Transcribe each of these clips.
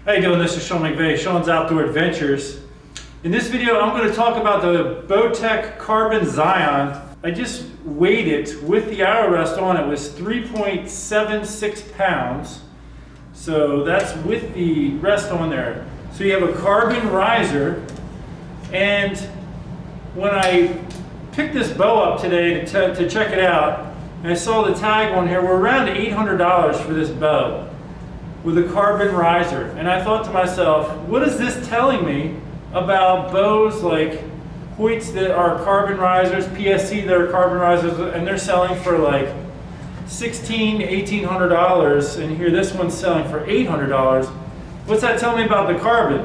How you doing? This is Sean McVeigh, Sean's Outdoor Adventures. In this video, I'm going to talk about the BowTech Carbon ZION. I just weighed it with the arrow rest on. It was 3.76 pounds. So that's with the rest on there. So you have a carbon riser, and when I picked this bow up today to check it out, and I saw the tag on here, we're around $800 for this bow with a carbon riser. And I thought to myself, what is this telling me about bows like Hoyts that are carbon risers, PSC that are carbon risers, and they're selling for like $1,800, and here this one's selling for $800. What's that tell me about the carbon?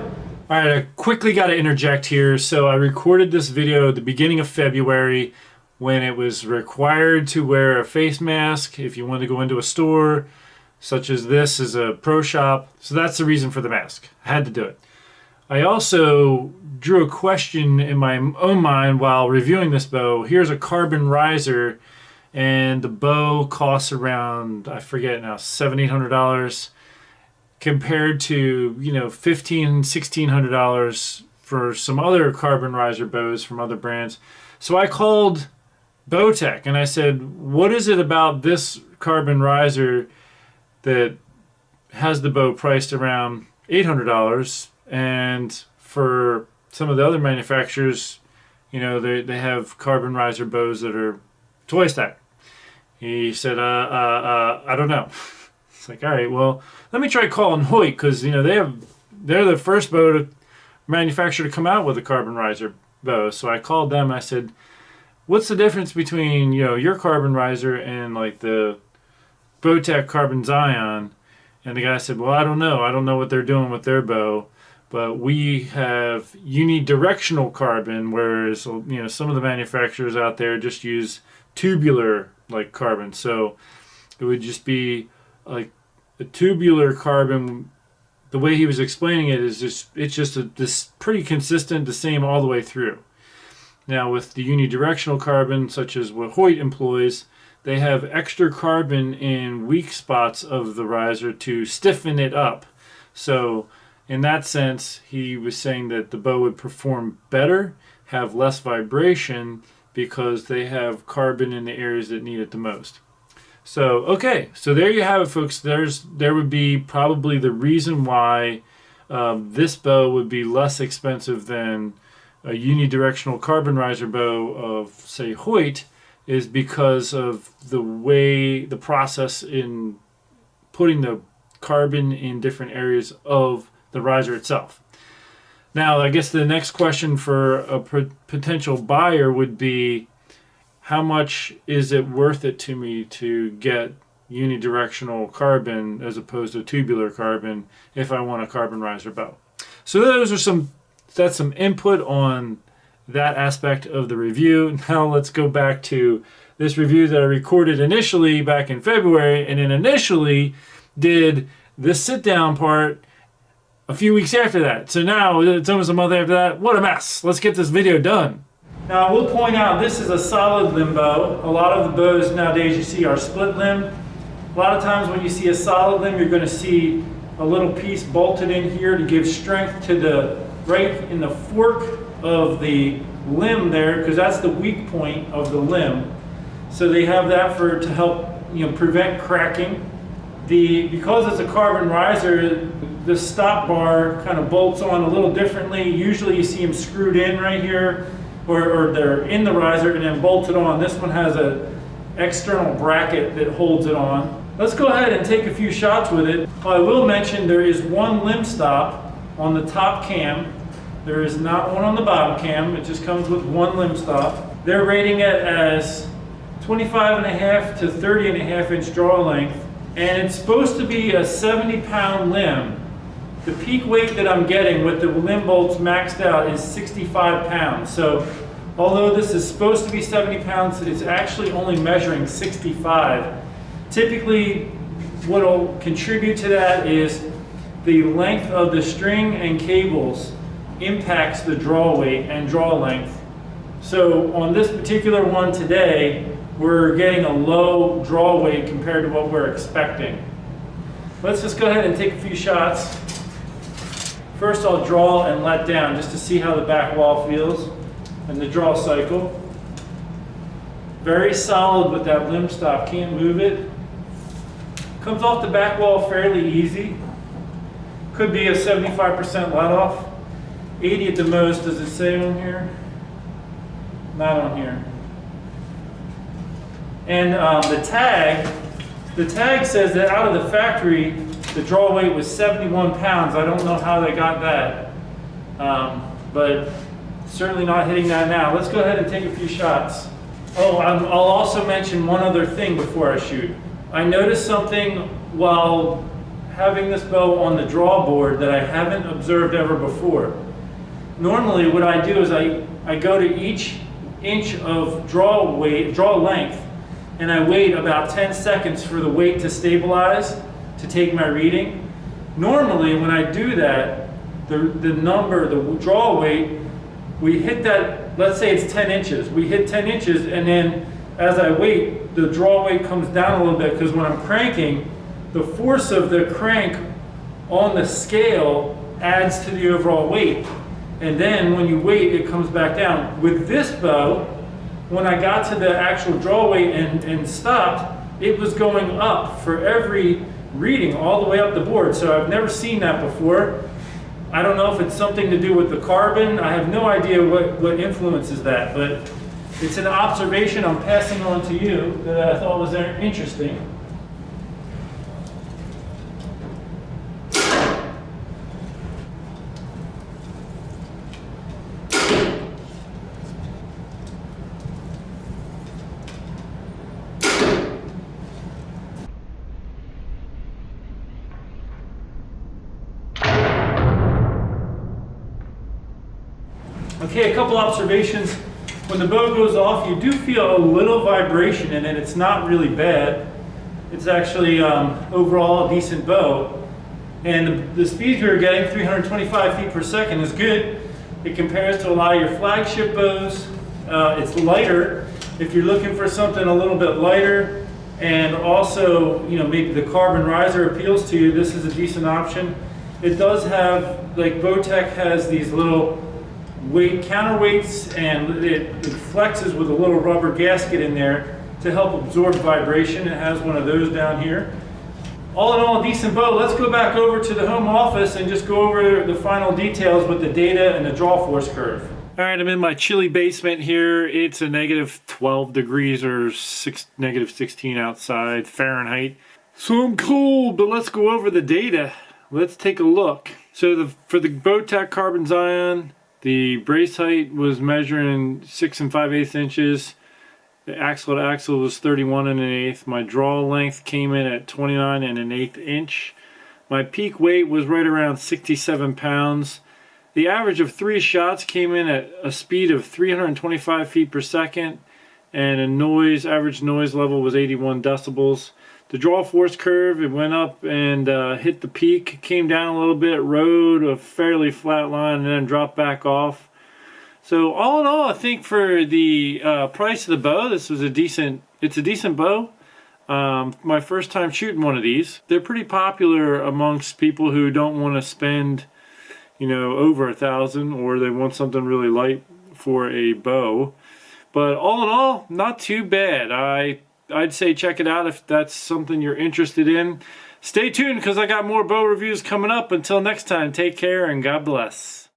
All right, I quickly got to interject here. So I recorded this video at the beginning of February when it was required to wear a face mask if you wanted to go into a store, such as this is a pro shop. So that's the reason for the mask. I had to do it. I also drew a question in my own mind while reviewing this bow. Here's a carbon riser, and the bow costs around, I forget now, $700-800 compared to, you know, $1,500-1,600 for some other carbon riser bows from other brands. So I called BowTech and I said, what is it about this carbon riser that has the bow priced around $800, and for some of the other manufacturers, you know, they have carbon riser bows that are twice that? He said, I don't know. It's like, all right, well, let me try calling Hoyt, because, you know, they're the first bow manufacturer to come out with a carbon riser bow. So I called them and I said, what's the difference between, you know, your carbon riser and like the BowTech Carbon ZION? And the guy said, well, I don't know what they're doing with their bow, but we have unidirectional carbon, whereas, you know, some of the manufacturers out there just use tubular like carbon. So it would just be like a tubular carbon. The way he was explaining it is it's just this pretty consistent, the same all the way through. Now with the unidirectional carbon, such as what Hoyt employs, they have extra carbon in weak spots of the riser to stiffen it up. So in that sense, he was saying that the bow would perform better, have less vibration, because they have carbon in the areas that need it the most. So, okay, so there you have it, folks. There would be probably the reason why this bow would be less expensive than a unidirectional carbon riser bow of, say, Hoyt, is because of the way, the process in putting the carbon in different areas of the riser itself. Now, I guess the next question for a potential buyer would be, how much is it worth it to me to get unidirectional carbon as opposed to tubular carbon if I want a carbon riser bow? So that's some input on that aspect of the review. Now let's go back to this review that I recorded initially back in February, and then initially did this sit down part a few weeks after that. So now it's almost a month after that. What a mess. Let's get this video done. Now I will point out, this is a solid limb bow. A lot of the bows nowadays you see are split limb. A lot of times when you see a solid limb, you're going to see a little piece bolted in here to give strength to the right in the fork of the limb there, because that's the weak point of the limb. So they have that to help, you know, prevent cracking. Because it's a carbon riser, the stop bar kind of bolts on a little differently. Usually you see them screwed in right here, or they're in the riser and then bolted on. This one has an external bracket that holds it on. Let's go ahead and take a few shots with it. I will mention there is one limb stop on the top cam. There is not one on the bottom cam. It just comes with one limb stop. They're rating it as 25.5 to 30.5 inch draw length, and it's supposed to be a 70-pound limb. The peak weight that I'm getting with the limb bolts maxed out is 65 pounds. So although this is supposed to be 70 pounds, it's actually only measuring 65. Typically, what will contribute to that is the length of the string and cables impacts the draw weight and draw length. So on this particular one today, we're getting a low draw weight compared to what we're expecting. Let's just go ahead and take a few shots. First I'll draw and let down just to see how the back wall feels and the draw cycle. Very solid with that limb stop, can't move it. Comes off the back wall fairly easy. Could be a 75% let off. 80 at the most, does it say on here? Not on here. And the tag says that out of the factory, the draw weight was 71 pounds. I don't know how they got that, but certainly not hitting that now. Let's go ahead and take a few shots. Oh, I'll also mention one other thing before I shoot. I noticed something while having this bow on the draw board that I haven't observed ever before. Normally what I do is I go to each inch of draw length, and I wait about 10 seconds for the weight to stabilize to take my reading. Normally when I do that, the draw weight, we hit that, let's say it's 10 inches. We hit 10 inches, and then as I wait, the draw weight comes down a little bit, because when I'm cranking, the force of the crank on the scale adds to the overall weight. And then when you wait, it comes back down. With this bow, when I got to the actual draw weight and stopped, it was going up for every reading all the way up the board. So I've never seen that before. I don't know if it's something to do with the carbon. I have no idea what influences that, but it's an observation I'm passing on to you that I thought was interesting. Okay, a couple observations. When the bow goes off, you do feel a little vibration in it. It's not really bad. It's actually overall a decent bow. And the speeds we were getting, 325 feet per second, is good. It compares to a lot of your flagship bows. It's lighter. If you're looking for something a little bit lighter, and also, you know, maybe the carbon riser appeals to you, this is a decent option. It does have, like BowTech has these little counterweights, and it flexes with a little rubber gasket in there to help absorb vibration. It has one of those down here. All in all, a decent bow. Let's go back over to the home office and just go over the final details with the data and the draw force curve. All right, I'm in my chilly basement here. It's a negative 12 degrees or negative 16 outside Fahrenheit. So I'm cold, but let's go over the data. Let's take a look. So for the BowTech Carbon ZION, the brace height was measuring 6 5/8 inches. The axle to axle was 31 1/8. My draw length came in at 29 1/8 inch. My peak weight was right around 67 pounds. The average of 3 shots came in at a speed of 325 feet per second, and average noise level was 81 decibels. The draw force curve, it went up and hit the peak, came down a little bit, rode a fairly flat line, and then dropped back off. So all in all, I think for the price of the bow, it's a decent bow. My first time shooting one of these. They're pretty popular amongst people who don't want to spend, you know, over $1,000, or they want something really light for a bow. But all in all, not too bad. I'd say check it out if that's something you're interested in. Stay tuned, because I got more bow reviews coming up. Until next time, take care and God bless.